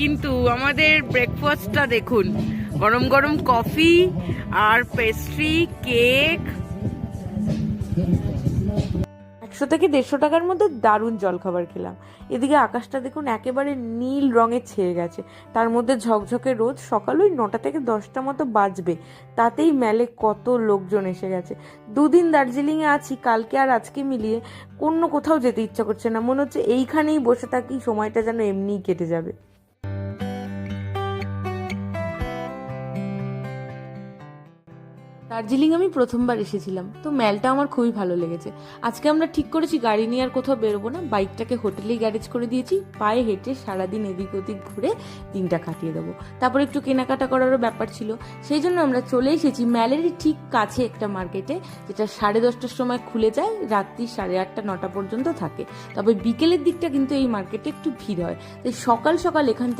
কিন্তু আমাদের ব্রেকফাস্টটা দেখুন, গরম গরম কফি আর পেস্ট্রি, কেক। 100 থেকে 150 টাকার মধ্যে দারুণ জলখাবার খেলাম। এদিকে আকাশটা দেখুন একেবারে নীল রঙে ছেয়ে গেছে, তার মধ্যে ঝকঝকে রোদ। সকাল ওই 9টা থেকে 10টা মতো বাজবে, তাতেই মেলে কত লোকজন এসে গেছে। 2 দিন দার্জিলিংয়ে আছি, কালকে আর আজকে মিলিয়ে অন্য কোথাও যেতে ইচ্ছা করছে না, মনে হচ্ছে এইখানেই বসে থাকি, সময়টা যেন এমনিই কেটে যাবে। দার্জিলিং আমি প্রথমবার এসেছিলাম, তো মেলটা আমার খুবই ভালো লেগেছে। আজকে আমরা ঠিক করেছি গাড়ি নিয়ে আর কোথাও বেরোবো না, বাইকটাকে হোটেলেই গ্যারেজ করে দিয়েছি, পায়ে হেঁটে সারাদিন এদিক ওদিক ঘুরে দিনটা কাটিয়ে দেবো। তারপর একটু কেনাকাটা করারও ব্যাপার ছিল, সেই জন্য আমরা চলে এসেছি ম্যালেরই ঠিক কাছে একটা মার্কেটে, যেটা 10:30টার সময় খুলে যায়, রাত্রি 8:30 9টা পর্যন্ত থাকে। তবে বিকেলের দিকটা কিন্তু এই মার্কেটে একটু ভিড় হয়, তাই সকাল সকাল এখান